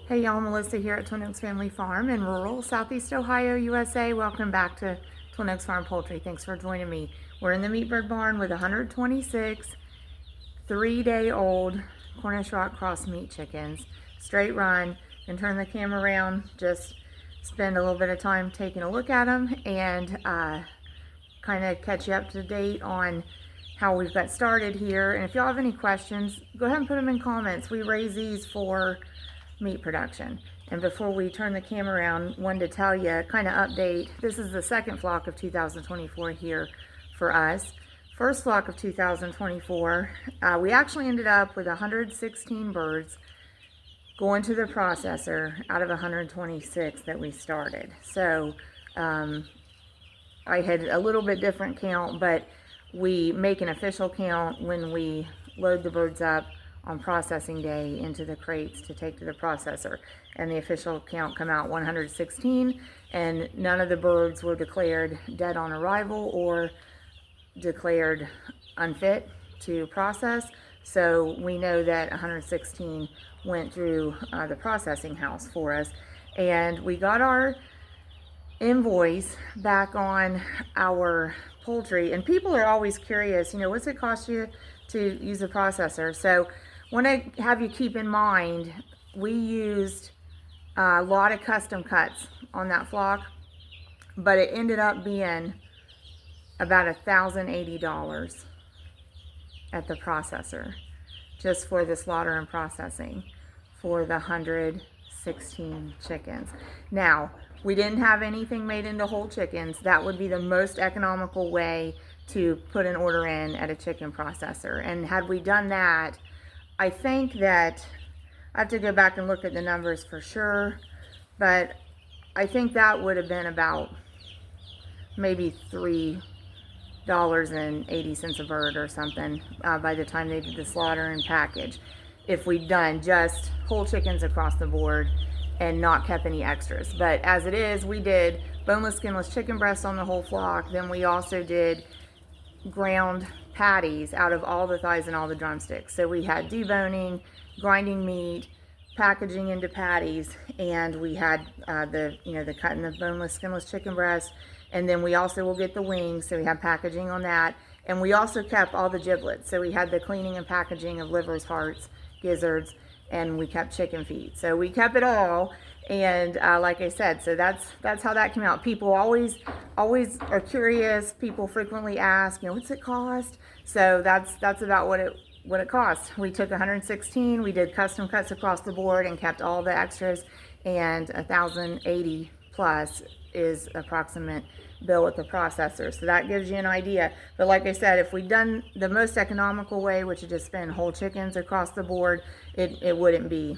Hey y'all, Melissa here at Twin Oaks Family Farm in rural Southeast Ohio, USA. Welcome back to Twin Oaks Farm Poultry. Thanks for joining me. We're in the meat bird barn with 126 3-day-old Cornish rock cross meat chickens. Straight run, and turn the camera around, just spend a little bit of time taking a look at them and kind of catch you up to date on how we've got started here. And if y'all have any questions, go ahead and put them in comments. We raise these for meat production. And before we turn the camera around, wanted to tell you, kind of update, this is the second flock of 2024 here for us. First flock of 2024, we actually ended up with 116 birds going to the processor out of 126 that we started. So I had a little bit different count, but we make an official count when we load the birds up on processing day into the crates to take to the processor, and the official count come out 116, and none of the birds were declared dead on arrival or declared unfit to process. So we know that 116 went through the processing house for us, and we got our invoice back on our poultry. And people are always curious, you know, what's it cost you to use a processor? So want to have you keep in mind, we used a lot of custom cuts on that flock, but it ended up being about $1,080 at the processor just for the slaughter and processing for the 116 chickens. Now, we didn't have anything made into whole chickens. That would be the most economical way to put an order in at a chicken processor. And had we done that, I think that, I have to go back and look at the numbers for sure, but I think that would have been about maybe $3.80 a bird or something by the time they did the slaughter and package, if we'd done just whole chickens across the board and not kept any extras. But as it is, we did boneless, skinless chicken breasts on the whole flock. Then we also did ground patties out of all the thighs and all the drumsticks. So we had deboning, grinding meat, packaging into patties, and we had the cutting the boneless, skinless chicken breast. And then we also will get the wings, so we have packaging on that. And we also kept all the giblets. So we had the cleaning and packaging of livers, hearts, gizzards, and we kept chicken feet. So we kept it all. And like I said, so that's how that came out. People always are curious. People frequently ask, you know, what's it cost? So that's about what it cost. We took 116, we did custom cuts across the board and kept all the extras, and 1,080 plus is approximate bill at the processor. So that gives you an idea. But like I said, if we'd done the most economical way, which is just spend whole chickens across the board, it wouldn't be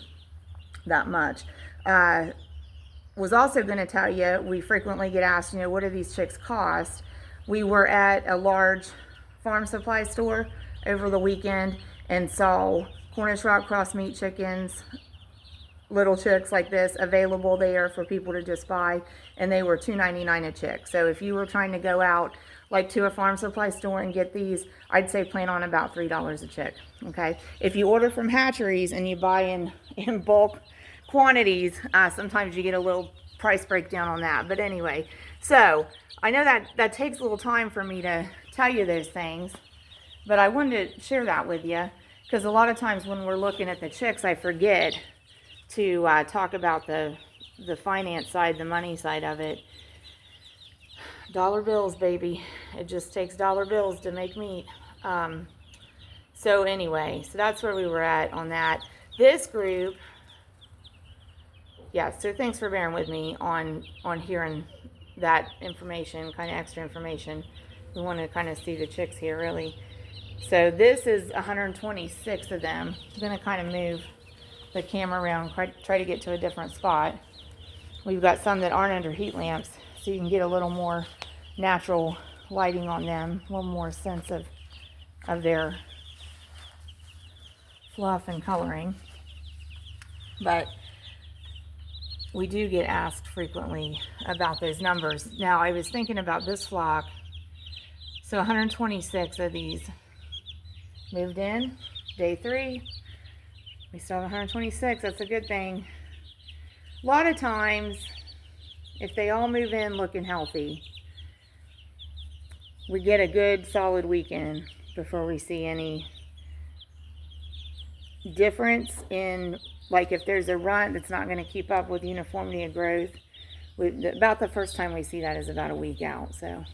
that much. Was also going to tell you, we frequently get asked, you know, what do these chicks cost? We were at a large farm supply store over the weekend and saw Cornish rock cross meat chickens, little chicks like this, available there for people to just buy, and they were $2.99 a chick. So if you were trying to go out like to a farm supply store and get these, I'd say plan on about $3 a chick. Okay, if you order from hatcheries and you buy in bulk quantities, sometimes you get a little price breakdown on that. But anyway, so I know that takes a little time for me to tell you those things, but I wanted to share that with you, because a lot of times when we're looking at the chicks, I forget to talk about the finance side, the money side of it. Dollar bills, baby. It just takes dollar bills to make meat. So anyway, so that's where we were at on that. This group, yeah, so thanks for bearing with me on hearing that information, kind of extra information. We want to kind of see the chicks here, really. So this is 126 of them. I'm going to kind of move the camera around, try to get to a different spot. We've got some that aren't under heat lamps, so you can get a little more natural lighting on them, a little more sense of their fluff and coloring. But we do get asked frequently about those numbers. Now, I was thinking about this flock. So 126 of these moved in, day 3. We still have 126, that's a good thing. a lot of times, if they all move in looking healthy, we get a good solid weekend before we see any difference in, like, if there's a runt that's not going to keep up with uniformity of growth. About the first time we see that is about a week out. So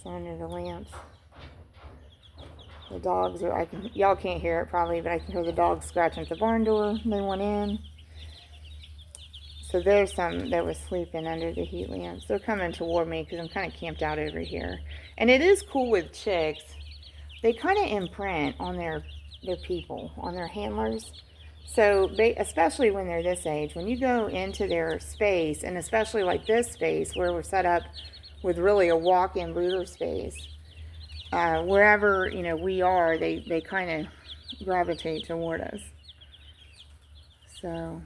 so under the lamps, the dogs are, y'all can't hear it probably, but I can hear the dogs scratching at the barn door. They went in. So there's some that were sleeping under the heat lamps. They're coming toward me because I'm kind of camped out over here. And it is cool with chicks. They kind of imprint on their people, on their handlers. So especially when they're this age, when you go into their space, and especially like this space where we're set up with really a walk-in brooder space, wherever, you know, we are, they kind of gravitate toward us. So,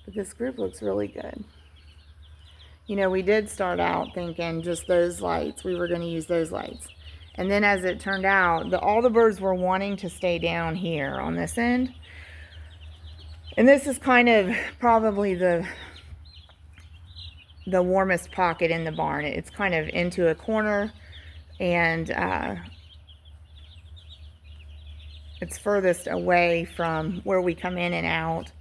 but this group looks really good. You know, we did start out thinking just those lights. We were going to use those lights. And then as it turned out, all the birds were wanting to stay down here on this end. And this is kind of probably the warmest pocket in the barn. It's kind of into a corner, and it's furthest away from where we come in and out.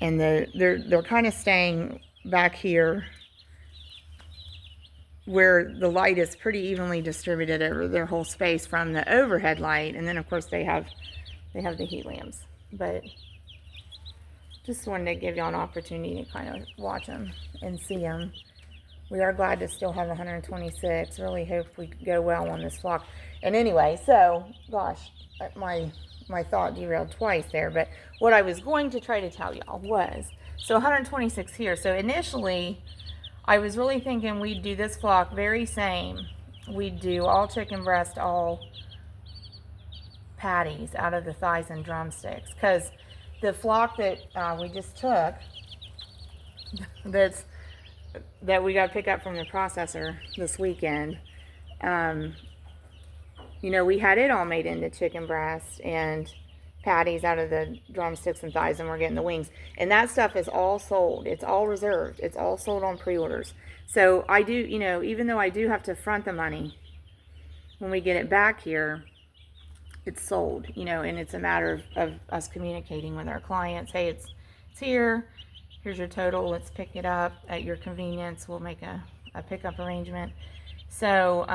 And they're kind of staying back here where the light is pretty evenly distributed over their whole space from the overhead light. And then of course they have the heat lamps. But just wanted to give y'all an opportunity to kind of watch them and see them. We are glad to still have 126. Really hope we go well on this flock. And anyway, so gosh, my thought derailed twice there. But what I was going to try to tell y'all was, so 126 here. So initially, I was really thinking we'd do this flock very same. We'd do all chicken breast, all patties out of the thighs and drumsticks. Because the flock that we just took, that we got to pick up from the processor this weekend, you know, we had it all made into chicken breast and patties out of the drumsticks and thighs, and we're getting the wings. And that stuff is all sold. It's all reserved. It's all sold on pre-orders. So I do, you know, even though I do have to front the money when we get it back here, it's sold, you know, and it's a matter of us communicating with our clients. Hey, it's here. Here's your total. Let's pick it up at your convenience. We'll make a pickup arrangement. So,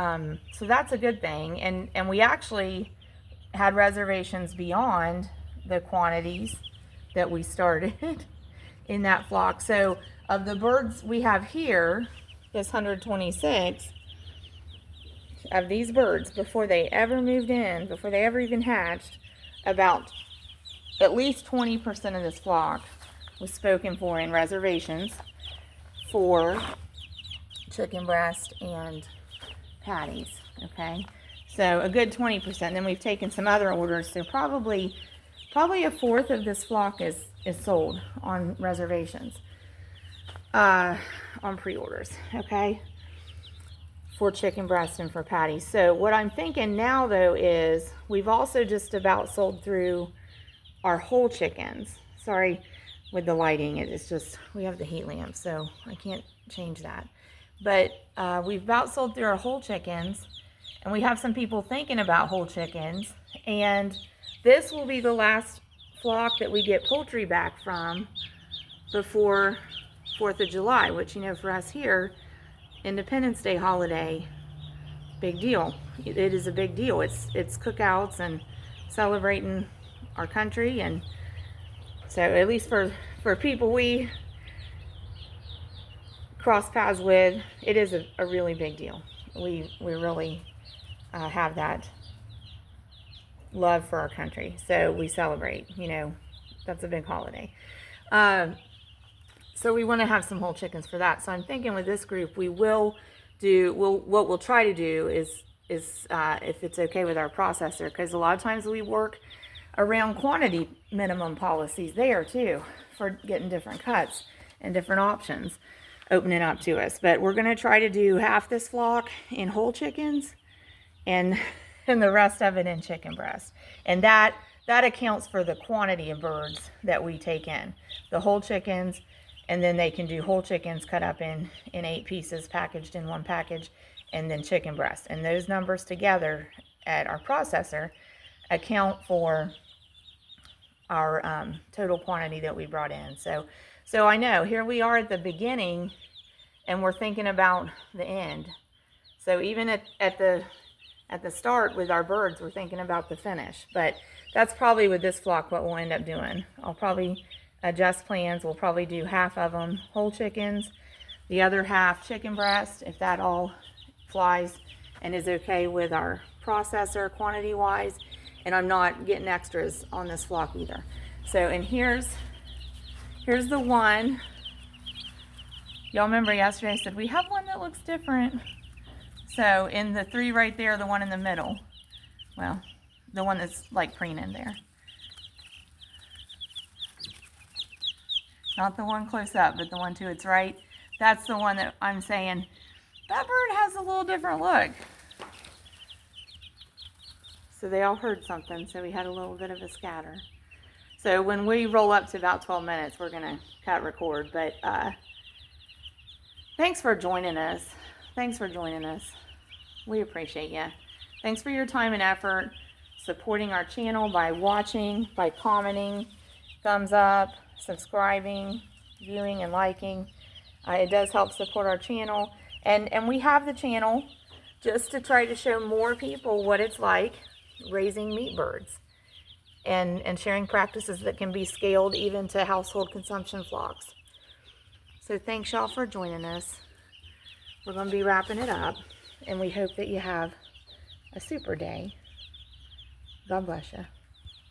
so that's a good thing. And we actually had reservations beyond the quantities that we started in that flock. So of the birds we have here, this 126, of these birds, before they ever moved in, before they ever even hatched, about at least 20% of this flock was spoken for in reservations for chicken breast and patties, okay? So a good 20%. Then we've taken some other orders, so probably a fourth of this flock is sold on reservations, on pre-orders, okay, for chicken breast and for patties. So what I'm thinking now, though, is we've also just about sold through our whole chickens. Sorry with the lighting, it's just, we have the heat lamp, so I can't change that. But we've about sold through our whole chickens, and we have some people thinking about whole chickens, and this will be the last flock that we get poultry back from before 4th of July, which, you know, for us here, Independence Day holiday, big deal. It is a big deal. It's cookouts and celebrating our country, and so at least for people we cross paths with, it is a really big deal. We really have that love for our country, so we celebrate, you know, that's a big holiday. So we want to have some whole chickens for that. So I'm thinking with this group, what we'll try to do is if it's okay with our processor, because a lot of times we work around quantity minimum policies there too, for getting different cuts and different options opening up to us. But we're going to try to do half this flock in whole chickens and and the rest of it in chicken breast. And that accounts for the quantity of birds that we take in. The whole chickens, and then they can do whole chickens cut up in 8 pieces, packaged in one package, and then chicken breast. And those numbers together at our processor account for our total quantity that we brought in. So I know here we are at the beginning, and we're thinking about the end. So even at the start with our birds, we're thinking about the finish. But that's probably with this flock what we'll end up doing. I'll probably adjust plans. We'll probably do half of them whole chickens, the other half chicken breast, if that all flies and is okay with our processor quantity wise. And I'm not getting extras on this flock either. So, and here's the one. Y'all remember yesterday I said we have one that looks different. So in the 3 right there, the one in the middle, well, the one that's like preening there. Not the one close up, but the one to its right. That's the one that I'm saying, that bird has a little different look. So they all heard something, so we had a little bit of a scatter. So when we roll up to about 12 minutes, we're gonna cut record, but thanks for joining us. Thanks for joining us. We appreciate you. Thanks for your time and effort, supporting our channel by watching, by commenting, thumbs up, subscribing, viewing, and liking. It does help support our channel. And we have the channel just to try to show more people what it's like raising meat birds and sharing practices that can be scaled even to household consumption flocks. So thanks y'all for joining us. We're going to be wrapping it up, and we hope that you have a super day. God bless you.